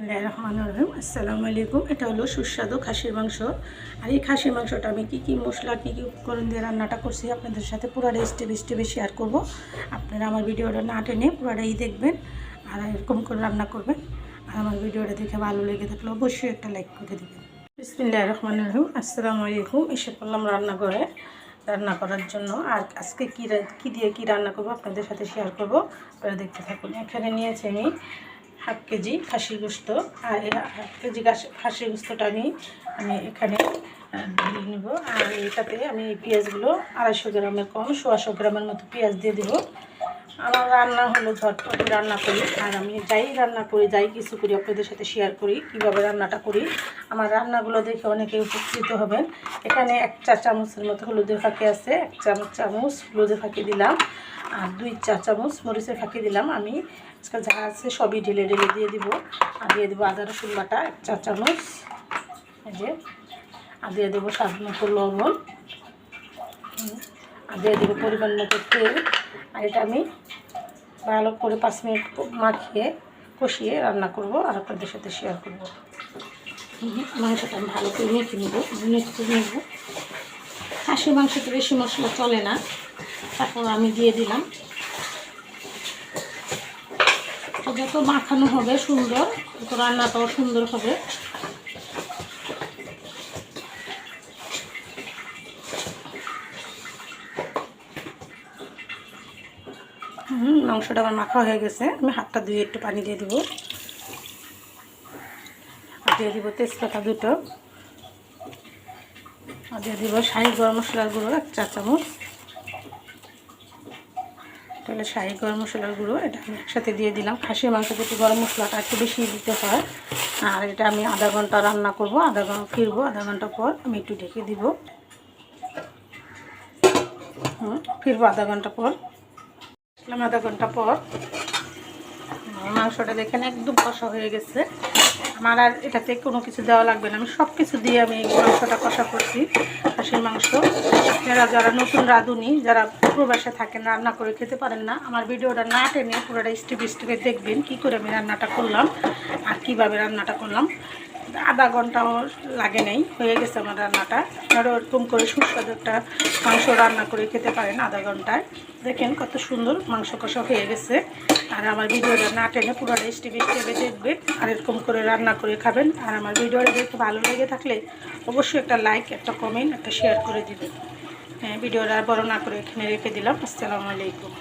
বিসমিল্লাহির রহমানির রহিম। আসসালামু আলাইকুম। এটা হলো সুস্বাদু খাসির মাংস। আর এই খাসির মাংসটা আমি কী মশলা কী উপকরণ দিয়ে রান্নাটা করছি আপনাদের সাথে পুরোটা স্টেপে শেয়ার করব। আপনারা আমার ভিডিওটা না টেনে পুরোটাই দেখবেন আর এরকম করে রান্না করবেন। আর আমার ভিডিওটা দেখে ভালো লেগে থাকলে অবশ্যই একটা লাইক করে দেবেন। বিসমিল্লাহির রহমানির রহিম। আসসালামু আলাইকুম। এসে পড়লাম রান্নাঘরে রান্না করার জন্য। আর আজকে কী দিয়ে কী রান্না করব আপনাদের সাথে শেয়ার করব, আপনারা দেখতে থাকুন। এখানে নিয়েছি আমি হাফ কেজি খাসির গোস্ত। আর এই হাফ কেজি খাসির গোস্তটা আমি এখানে দিয়ে নেব। আর এটাতে আমি পেঁয়াজগুলো 250 গ্রামের কম 100 গ্রামের মতো পেঁয়াজ দিয়ে দেবো। আমার রান্না হলো ঝটপট রান্না করি। আর আমি যাই রান্না করি যাই কিছু করি আপনাদের সাথে শেয়ার করি কীভাবে রান্নাটা করি। আমার রান্নাগুলো দেখে অনেকে উপকৃত হবেন। এখানে 1 চা চামচের মতো হলুদের ফাঁকি আছে, 1 চামচ হলুদের ফাঁকি দিলাম, আর 2 চা চামচ মরিচের ফাঁকি দিলাম। আমি আজকে যা আছে সবই ঢেলে দিয়ে দিব। আর দিয়ে দেবো আদা রসুন বাটা 1 চা চামচ, এই যে। আর দিয়ে দেবো স্বাদ মতো লবণ, আর দিয়ে দেবো পরিমাণ মতো তেল। আর এটা আমি ভালো করে 5 মিনিট মাখিয়ে কষিয়ে রান্না করব আর আপনাদের সাথে শেয়ার করব। মাংসটা আমি ভালো করে মেখে নেব। খাসির মাংসতে বেশি মশলা চলে না, তারপর আমি দিয়ে দিলাম। যত মাখানো হবে সুন্দর, তত রান্নাটাও সুন্দর হবে। মাংসটা আমার মাখা হয়ে গেছে। আমি হাতটা ধুয়ে একটু পানি দিয়ে দেবো। আর দিয়ে দিব তেজপাতা 2টো, আর দিয়ে দিব শাহি গরম মশলার গুঁড়ো 1 চা চামচ। তাহলে শাহি গরম মশলার গুঁড়ো এটা আমি একসাথে দিয়ে দিলাম। খাসির মাংস একটু গরম মশলাটা একটু বেশি দিতে হয়। আর এটা আমি আধা ঘন্টা রান্না করব। আধা ঘন্টা ফিরবো, আধা ঘন্টা পর আমি একটু ঢেকে দিব। ফিরবো আধা ঘন্টা পর। আধা ঘন্টা পর মাংসটা দেখেন একদম কষা হয়ে গেছে। আমার আর এটাতে কোনো কিছু দেওয়া লাগবে না, আমি সব কিছু দিয়ে আমি মাংসটা কষা করছি। খাসির মাংস আপনারা যারা নতুন রাঁধুনি, যারা প্রবাসে থাকেন, রান্না করে খেতে পারেন না, আমার ভিডিওটা না টেনে পুরোটা স্টেপে দেখবেন কী করে আমি রান্নাটা করলাম আর কীভাবে রান্নাটা করলাম। আধা ঘন্টাও লাগে নাই, হয়ে গেছে আমার রান্নাটা। আপনারা ওরকম করে সুস্বাদু একটা মাংস রান্না করে খেতে পারেন আধা ঘন্টায়। দেখেন কত সুন্দর মাংস কষা হয়ে গেছে। আর আমার ভিডিওটা না টেনে পুরোটা স্টেপে দেখবেন আর এরকম করে রান্না করে খাবেন। আর আমার ভিডিওটা দেখতে ভালো লেগে থাকলে অবশ্যই একটা লাইক, একটা কমেন্ট, একটা শেয়ার করে দিবেন। হ্যাঁ, ভিডিওটা বড় না করে এখানে রেখে দিলাম। আসসালামু আলাইকুম।